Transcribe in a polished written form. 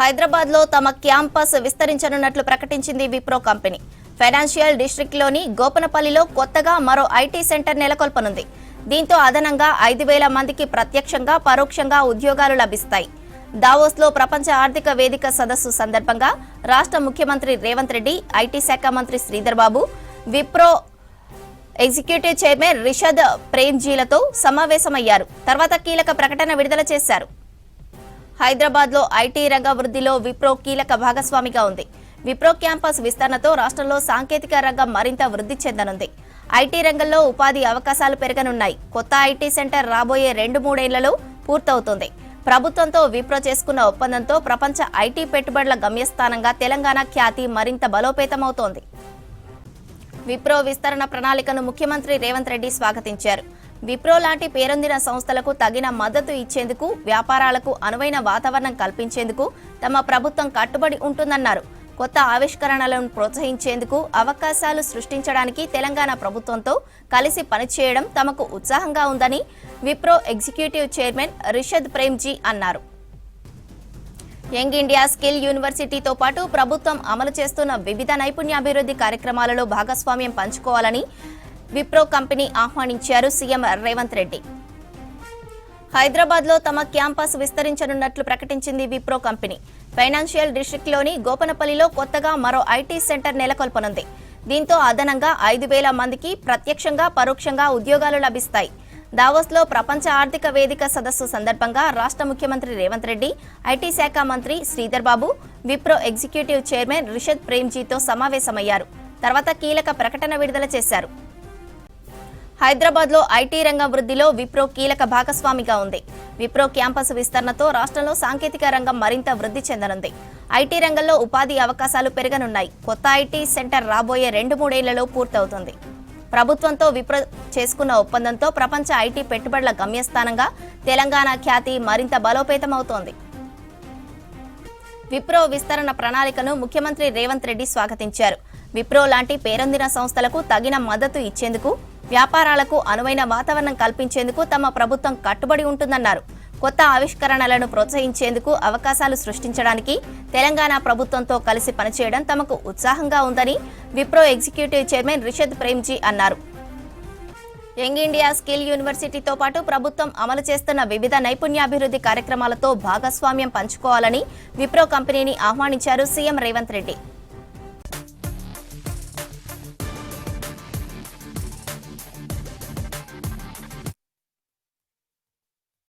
హైదరాబాద్ లో తమ క్యాంపస్ విస్తరించనున్నట్లు ప్రకటించింది విప్రో కంపెనీ. ఫైనాన్షియల్ డిస్ట్రిక్ట్ లోని గోపనపల్లిలో కొత్తగా మరో ఐటీ సెంటర్ నెలకొల్పనుంది. దీంతో అదనంగా 5,000 మందికి ప్రత్యక్షంగా పరోక్షంగా ఉద్యోగాలు లభిస్తాయి. దావోస్ లో ప్రపంచ ఆర్థిక వేదిక సదస్సు సందర్భంగా రాష్ట్ర ముఖ్యమంత్రి రేవంత్ రెడ్డి, ఐటీ శాఖ మంత్రి శ్రీధర్ బాబు, విప్రో ఎగ్జిక్యూటివ్ చైర్మన్ రిషద్ ప్రేమ్జీలతో సమావేశమయ్యారు. తర్వాత కీలక ప్రకటన విడుదల చేశారు. హైదరాబాద్ లో ఐటీ రంగ వృద్ధిలో విప్రో కీలక భాగస్వామిగా ఉంది. విప్రో క్యాంపస్ విస్తరణతో రాష్ట్రంలో సాంకేతిక రంగం మరింత వృద్ధి చెందనుంది. ఐటీ రంగంలో ఉపాధి అవకాశాలు పెరగనున్నాయి. కొత్త ఐటీ సెంటర్ రాబోయే 2-3 ఏళ్లలో పూర్తవుతుంది. ప్రభుత్వంతో విప్రో చేసుకున్న ఒప్పందంతో ప్రపంచ ఐటీ పెట్టుబడుల గమ్యస్థానంగా తెలంగాణ ఖ్యాతి మరింత బలోపేతమవుతోంది. విప్రో విస్తరణ ప్రణాళికను ముఖ్యమంత్రి రేవంత్ రెడ్డి స్వాగతించారు. విప్రో లాంటి పేరొందిన సంస్థలకు తగిన మద్దతు ఇచ్చేందుకు, వ్యాపారాలకు అనువైన వాతావరణం కల్పించేందుకు తమ ప్రభుత్వం కట్టుబడి ఉంటుందన్నారు. కొత్త ఆవిష్కరణలను ప్రోత్సహించేందుకు, అవకాశాలు సృష్టించడానికి తెలంగాణ ప్రభుత్వంతో కలిసి పనిచేయడం తమకు ఉత్సాహంగా ఉందని విప్రో ఎగ్జిక్యూటివ్ చైర్మన్ రిషద్ ప్రేమ్జీ అన్నారు. యంగ్ ఇండియా స్కిల్ యూనివర్సిటీతో పాటు ప్రభుత్వం అమలు చేస్తున్న వివిధ నైపుణ్యాభివృద్ధి కార్యక్రమాలలో భాగస్వామ్యం పంచుకోవాలని విప్రో కంపెనీ ఆహ్వానించారు సీఎం రేవంత్ రెడ్డి. హైదరాబాద్ లో తమ క్యాంపస్ విస్తరించనున్నట్లు ప్రకటించింది విప్రో కంపెనీ. ఫైనాన్షియల్ డిస్ట్రిక్ట్ లోని గోపనపల్లిలో కొత్తగా మరో ఐటీ సెంటర్ నెలకొల్పనుంది. దీంతో అదనంగా 5,000 మందికి ప్రత్యక్షంగా పరోక్షంగా ఉద్యోగాలు లభిస్తాయి. దావోస్ లో ప్రపంచ ఆర్థిక వేదిక సదస్సు సందర్భంగా రాష్ట్ర ముఖ్యమంత్రి రేవంత్ రెడ్డి, ఐటీ శాఖ మంత్రి శ్రీధర్ బాబు, విప్రో ఎగ్జిక్యూటివ్ చైర్మన్ రిషద్ ప్రేమ్జీతో సమావేశమయ్యారు. తర్వాత కీలక ప్రకటన విడుదల చేశారు. హైదరాబాద్ లో ఐటీ రంగం వృద్ధిలో విప్రో కీలక భాగస్వామిగా ఉంది. విప్రో క్యాంపస్ విస్తరణతో రాష్ట్రంలో సాంకేతిక రంగం మరింత వృద్ధి చెందనుంది. ఐటీ రంగంలో ఉపాధి అవకాశాలు పెరగనున్నాయి. కొత్త ఐటీ సెంటర్ రాబోయే 2-3 ఏళ్లలో పూర్తవుతుంది. ప్రభుత్వంతో విప్రో చేసుకున్న ఒప్పందంతో ప్రపంచ ఐటీ పెట్టుబడుల గమ్యస్థానంగా తెలంగాణ ఖ్యాతి మరింత బలోపేతమవుతోంది. విప్రో విస్తరణ ప్రణాళికను ముఖ్యమంత్రి రేవంత్ రెడ్డి స్వాగతించారు. విప్రో లాంటి పేరొందిన సంస్థలకు తగిన మద్దతు ఇచ్చేందుకు, వ్యాపారాలకు అనువైన వాతావరణం కల్పించేందుకు తమ ప్రభుత్వం కట్టుబడి ఉంటుందన్నారు. కొత్త ఆవిష్కరణలను ప్రోత్సహించేందుకు, అవకాశాలు సృష్టించడానికి తెలంగాణ ప్రభుత్వంతో కలిసి పనిచేయడం తమకు ఉత్సాహంగా ఉందని విప్రో ఎగ్జిక్యూటివ్ చైర్మన్ రిషద్ ప్రేమ్జీ అన్నారు. యంగ్ ఇండియా స్కిల్ యూనివర్సిటీతో పాటు ప్రభుత్వం అమలు చేస్తున్న వివిధ నైపుణ్యాభివృద్ధి కార్యక్రమాలతో భాగస్వామ్యం పంచుకోవాలని విప్రో కంపెనీని ఆహ్వానించారు సీఎం రేవంత్ రెడ్డి.